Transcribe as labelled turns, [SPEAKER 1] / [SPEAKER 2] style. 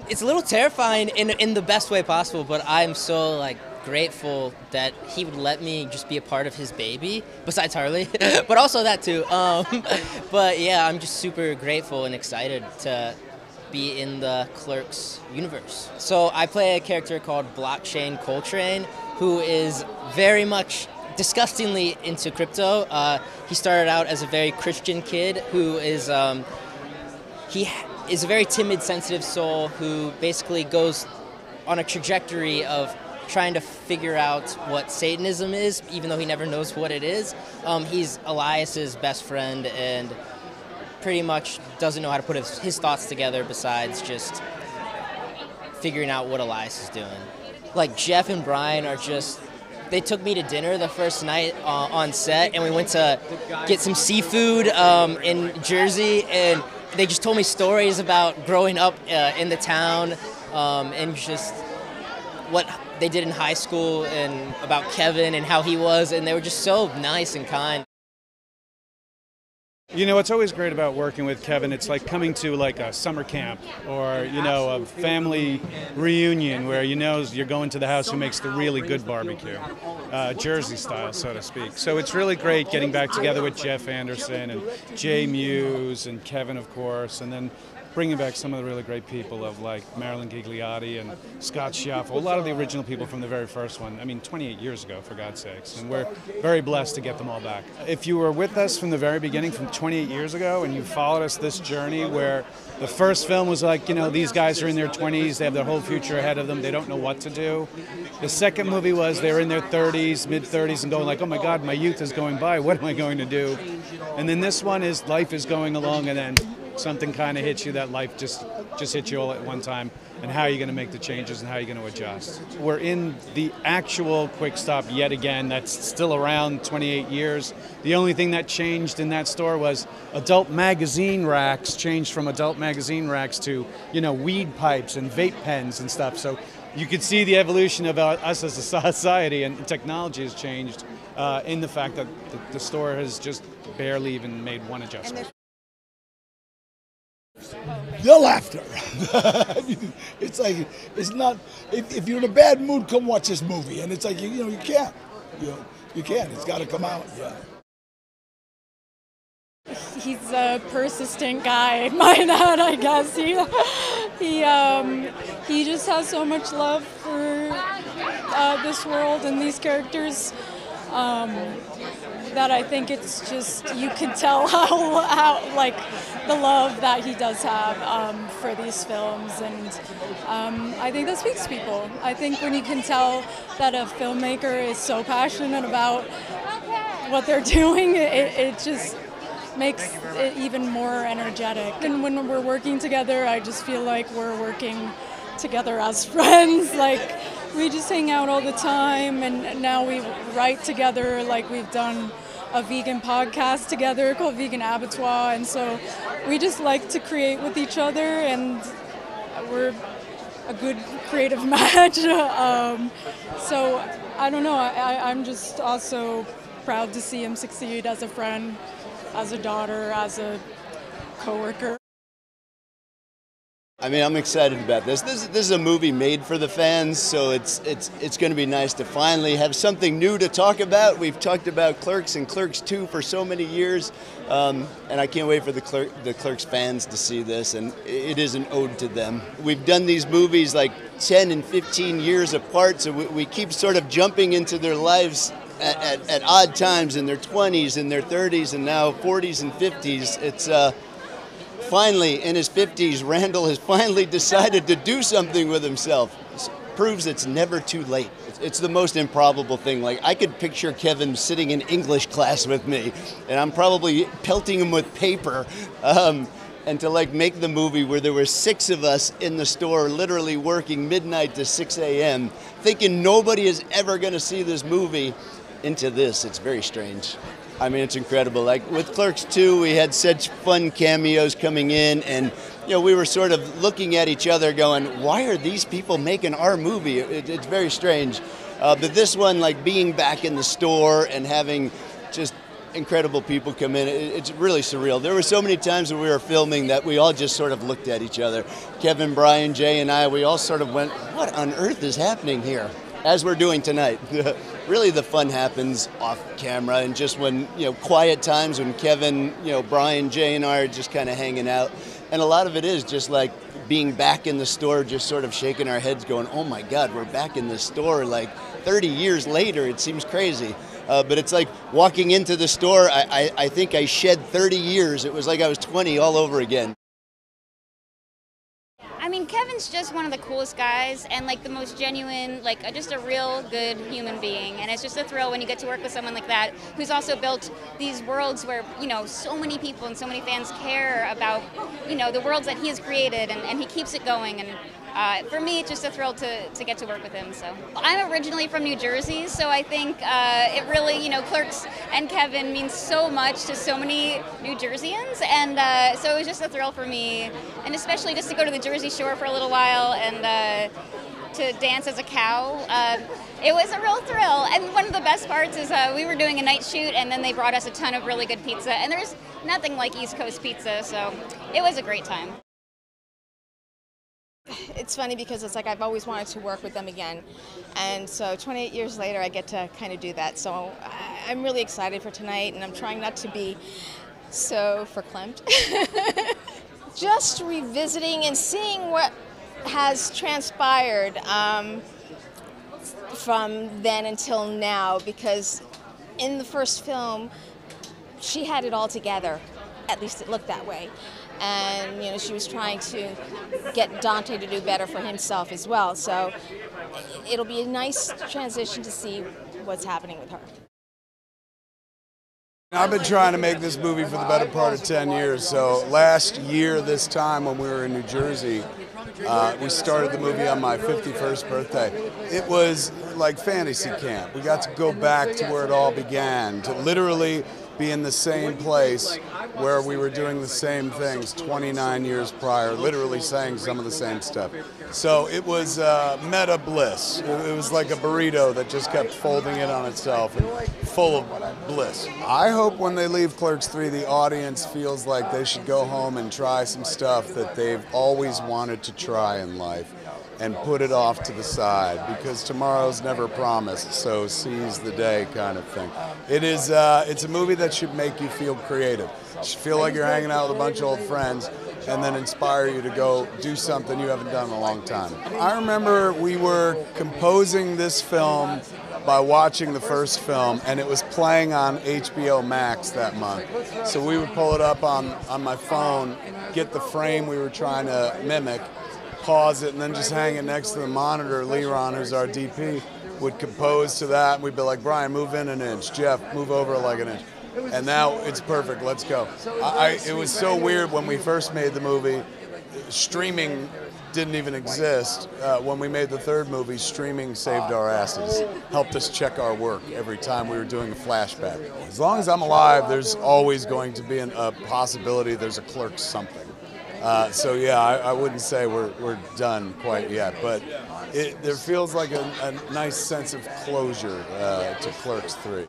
[SPEAKER 1] It's a little terrifying in the best way possible, but I'm so like grateful that he would let me just be a part of his baby, besides Harley, but also that too. But yeah, I'm just super grateful and excited to be in the Clerks universe. So I play a character called Blockchain Coltrane, who is very much disgustingly into crypto. He started out as a very Christian kid who is he is a very timid, sensitive soul who basically goes on a trajectory of trying to figure out what Satanism is, even though he never knows what it is. He's Elias's best friend and pretty much doesn't know how to put his thoughts together besides just figuring out what Elias is doing. Like Jeff and Brian are just, they took me to dinner the first night on set, and we went to get some seafood in Jersey, and they just told me stories about growing up in the town and just what they did in high school and about Kevin and how he was, and they were just so nice and kind.
[SPEAKER 2] You know, what's always great about working with Kevin, it's like coming to like a summer camp or, you know, a family reunion where you know you're going to the house who makes the really good barbecue, Jersey style, so to speak. So it's really great getting back together with Jeff Anderson and Jay Muse and Kevin, of course, and then bringing back some of the really great people of like Marilyn Ghigliotti and Scott Schaff, a lot of the original people from the very first one. I mean, 28 years ago, for God's sakes. And we're very blessed to get them all back. If you were with us from the very beginning, from 28 years ago, and you followed us this journey where the first film was like, you know, these guys are in their 20s, they have their whole future ahead of them, they don't know what to do. The second movie was they're in their 30s, mid-30s, and going like, oh my God, my youth is going by, what am I going to do? And then this one is life is going along, and then something kind of hits you that life just hits you all at one time, and how are you going to make the changes and how are you going to adjust. We're in the actual Quick Stop yet again. That's still around 28 years. The only thing that changed in that store was adult magazine racks changed from adult magazine racks to, you know, weed pipes and vape pens and stuff. So you could see the evolution of us as a society, and technology has changed in the fact that the store has just barely even made one adjustment.
[SPEAKER 3] The laughter. I mean, it's like, it's not, if you're in a bad mood, come watch this movie. And it's like, you know, you can't. You can't. It's got to come out. Yeah.
[SPEAKER 4] He's a persistent guy, my dad, I guess. He just has so much love for this world and these characters that I think it's just, you can tell how like the love that he does have for these films, and I think that speaks to people. I think when you can tell that a filmmaker is so passionate about what they're doing, it just makes it even more energetic. And when we're working together, I just feel like we're working together as friends. Like, we just hang out all the time, and now we write together. Like, we've done a vegan podcast together called Vegan Abattoir, and so we just like to create with each other, and we're a good creative match. So I don't know, I'm just also proud to see him succeed as a friend, as a daughter, as a coworker.
[SPEAKER 5] I mean, I'm excited about this. This is a movie made for the fans, so it's going to be nice to finally have something new to talk about. We've talked about Clerks and Clerks 2 for so many years, and I can't wait for the Clerks fans to see this, and it is an ode to them. We've done these movies like 10 and 15 years apart, so we keep sort of jumping into their lives at odd times, in their 20s, in their 30s, and now 40s and 50s. It's finally, in his 50s, Randal has finally decided to do something with himself. It proves it's never too late. It's the most improbable thing. Like, I could picture Kevin sitting in English class with me, and I'm probably pelting him with paper. And to like make the movie where there were 6 of us in the store literally working midnight to 6 a.m. thinking nobody is ever going to see this movie, into this, it's very strange. I mean, it's incredible. Like with Clerks 2, we had such fun cameos coming in, and you know, we were sort of looking at each other going, why are these people making our movie? It's very strange. But this one, like being back in the store and having just incredible people come in. It's really surreal. There were so many times when we were filming that we all just sort of looked at each other. Kevin, Brian, Jay, and I, we all sort of went, what on earth is happening here? As we're doing tonight. Really the fun happens off camera and just when, quiet times when Kevin, Brian, Jay, and I are just kind of hanging out. And a lot of it is just like being back in the store, just sort of shaking our heads going, oh my God, we're back in the store like 30 years later. It seems crazy. But it's like walking into the store, I think I shed 30 years. It was like I was 20 all over again.
[SPEAKER 6] I mean, Kevin's just one of the coolest guys and like the most genuine, like just a real good human being. And it's just a thrill when you get to work with someone like that who's also built these worlds where, so many people and so many fans care about, the worlds that he has created and he keeps it going. And for me, it's just a thrill to get to work with him. So I'm originally from New Jersey, so I think it really, Clerks and Kevin means so much to so many New Jerseyans, and so it was just a thrill for me, and especially just to go to the Jersey Shore for a little while and to dance as a cow. It was a real thrill, and one of the best parts is we were doing a night shoot, and then they brought us a ton of really good pizza, and there's nothing like East Coast pizza, so it was a great time.
[SPEAKER 7] It's funny because it's like I've always wanted to work with them again, and so 28 years later I get to kind of do that. So I'm really excited for tonight, and I'm trying not to be so verklempt. Just revisiting and seeing what has transpired from then until now, because in the first film she had it all together, at least it looked that way. And she was trying to get Dante to do better for himself as well. So it'll be a nice transition to see what's happening with her.
[SPEAKER 8] I've been trying to make this movie for the better part of 10 years. So last year, this time when we were in New Jersey, we started the movie on my 51st birthday. It was like fantasy camp. We got to go back to where it all began, to literally be in the same place where we were doing the same things 29 years prior, literally saying some of the same stuff. So it was meta bliss. It was like a burrito that just kept folding in on itself and full of bliss. I hope when they leave Clerks 3, the audience feels like they should go home and try some stuff that they've always wanted to try in life and put it off to the side, because tomorrow's never promised, so seize the day kind of thing. It's a movie that should make you feel creative. You should feel like you're hanging out with a bunch of old friends and then inspire you to go do something you haven't done in a long time. I remember we were composing this film by watching the first film, and it was playing on HBO Max that month. So we would pull it up on my phone, get the frame we were trying to mimic, pause it, and then just hang it next to the monitor. Leron, who's our DP, would compose to that, and we'd be like, Brian, move in an inch. Jeff, move over like an inch. And now it's perfect, let's go. It was so weird when we first made the movie. Streaming didn't even exist. When we made the third movie, streaming saved our asses, helped us check our work every time we were doing a flashback. As long as I'm alive, there's always going to be a possibility there's a Clerks something. So yeah, I wouldn't say we're done quite yet, but there feels like a nice sense of closure to Clerks 3.